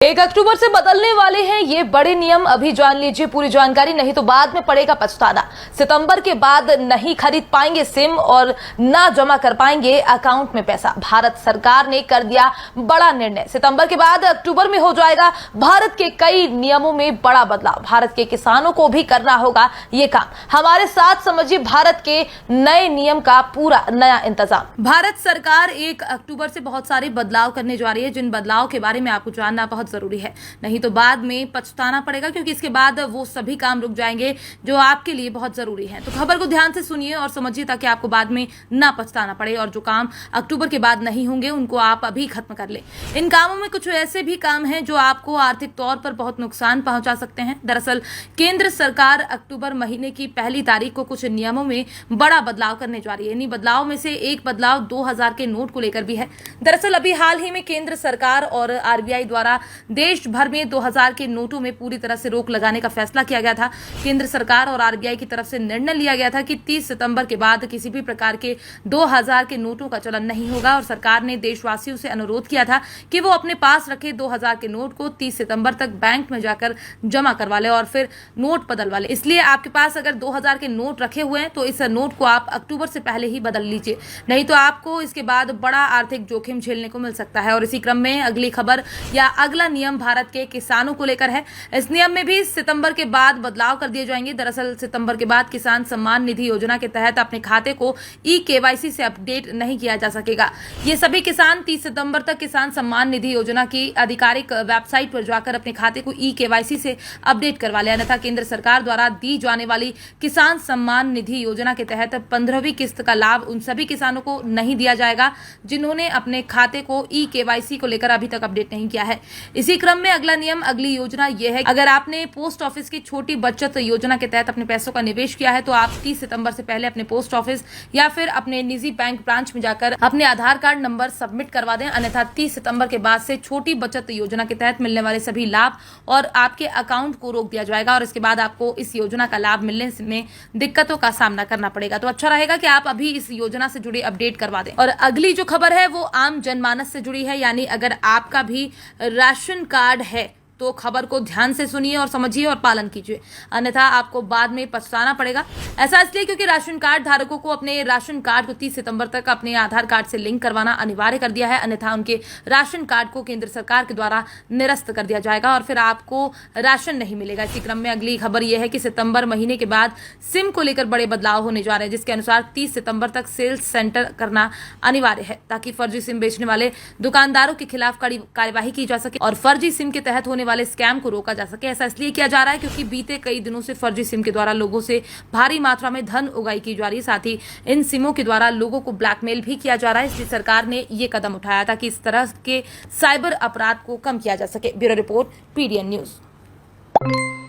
1 अक्टूबर से बदलने वाले हैं ये बड़े नियम। अभी जान लीजिए पूरी जानकारी, नहीं तो बाद में पड़ेगा पछताना। सितंबर के बाद नहीं खरीद पाएंगे सिम और ना जमा कर पाएंगे अकाउंट में पैसा। भारत सरकार ने कर दिया बड़ा निर्णय। सितंबर के बाद अक्टूबर में हो जाएगा भारत के कई नियमों में बड़ा बदलाव। भारत के किसानों को भी करना होगा ये काम। हमारे साथ समझिए भारत के नए नियम का पूरा नया इंतजाम। भारत सरकार 1 अक्टूबर से बहुत सारे बदलाव करने जा रही है, जिन बदलाव के बारे में आपको जानना बहुत जरूरी है, नहीं तो बाद में पछताना पड़ेगा, क्योंकि इसके बाद वो सभी काम रुक जाएंगे जो आपके लिए बहुत जरूरी है। तो खबर को ध्यान से सुनिए और समझिए ताकि आपको बाद में ना पछताना पड़े, और जो काम अक्टूबर के बाद नहीं होंगे उनको आप अभी खत्म कर ले। इन कामों में कुछ ऐसे भी काम हैं जो आपको आर्थिक तौर पर बहुत नुकसान पहुंचा सकते हैं। दरअसल केंद्र सरकार अक्टूबर महीने की 1 तारीख को कुछ नियमों में बड़ा बदलाव करने जा रही है। इन्हीं बदलाव में से एक बदलाव 2000 के नोट को लेकर भी है। दरअसल अभी हाल ही में केंद्र सरकार और आरबीआई द्वारा देश भर में 2000 के नोटों में पूरी तरह से रोक लगाने का फैसला किया गया था। केंद्र सरकार और आरबीआई की तरफ से निर्णय लिया गया था कि 30 सितंबर के बाद किसी भी प्रकार के 2000 के नोटों का चलन नहीं होगा, और सरकार ने देशवासियों से अनुरोध किया था कि वो अपने पास रखे 2000 के नोट को 30 सितंबर तक बैंक में जाकर जमा करवा ले और फिर नोट बदलवा ले। इसलिए आपके पास अगर 2000 के नोट रखे हुए हैं तो इस नोट को आप अक्टूबर से पहले ही बदल लीजिए, नहीं तो आपको इसके बाद बड़ा आर्थिक जोखिम झेलने को मिल सकता है। और इसी क्रम में अगली खबर या अगला नियम भारत के किसानों को लेकर है। इस नियम में भी सितंबर के बाद बदलाव कर दिए जाएंगे। दरअसल सितंबर के बाद किसान सम्मान निधि योजना के तहत अपने खाते को ई-केवाईसी से अपडेट नहीं किया जा सकेगा। ये सभी किसान 30 सितंबर तक किसान सम्मान निधि योजना की आधिकारिक वेबसाइट पर जाकर अपने खाते को ई-केवाईसी से अपडेट करवा ले, अन्यथा केंद्र सरकार द्वारा दी जाने वाली किसान सम्मान निधि योजना के तहत 15वीं किस्त का लाभ उन सभी किसानों को नहीं दिया जाएगा जिन्होंने अपने खाते को ई-केवाईसी को लेकर अभी तक अपडेट नहीं किया है। इसी क्रम में अगला नियम, अगली योजना यह है, अगर आपने पोस्ट ऑफिस की छोटी बचत योजना के तहत अपने पैसों का निवेश किया है तो आप 30 सितंबर से पहले अपने पोस्ट ऑफिस या फिर अपने निजी बैंक ब्रांच में जाकर अपने आधार कार्ड नंबर सबमिट करवा दें, अन्यथा 30 सितंबर के बाद से छोटी बचत योजना के तहत मिलने वाले सभी लाभ और आपके अकाउंट को रोक दिया जाएगा, और इसके बाद आपको इस योजना का लाभ मिलने में दिक्कतों का सामना करना पड़ेगा। तो अच्छा रहेगा कि आप अभी इस योजना से जुड़ी अपडेट करवा दें। और अगली जो खबर है वो आम जनमानस से जुड़ी है, यानी अगर आपका भी राशन कार्ड है तो खबर को ध्यान से सुनिए और समझिए और पालन कीजिए, अन्यथा आपको बाद में पछताना पड़ेगा। ऐसा इसलिए क्योंकि राशन कार्ड धारकों को अपने राशन कार्ड को 30 सितंबर तक अपने आधार कार्ड से लिंक करवाना अनिवार्य कर दिया है, अन्यथा उनके राशन कार्ड को केंद्र सरकार के द्वारा निरस्त कर दिया जाएगा और फिर आपको राशन नहीं मिलेगा। इसी क्रम में अगली खबर यह है कि सितंबर महीने के बाद सिम को लेकर बड़े बदलाव होने जा रहे हैं, जिसके अनुसार 30 सितंबर तक सेल्स सेंटर करना अनिवार्य है, ताकि फर्जी सिम बेचने वाले दुकानदारों के खिलाफ कड़ी कार्यवाही की जा सके और फर्जी सिम के तहत होने वाले स्कैम को रोका जा सके। ऐसा इसलिए किया जा रहा है क्योंकि बीते कई दिनों से फर्जी सिम के द्वारा लोगों से भारी मात्रा में धन उगाही की जा रही है, साथ ही इन सिमों के द्वारा लोगों को ब्लैकमेल भी किया जा रहा है। इसलिए सरकार ने ये कदम उठाया था कि इस तरह के साइबर अपराध को कम किया जा सके। Bureau report, PDN news.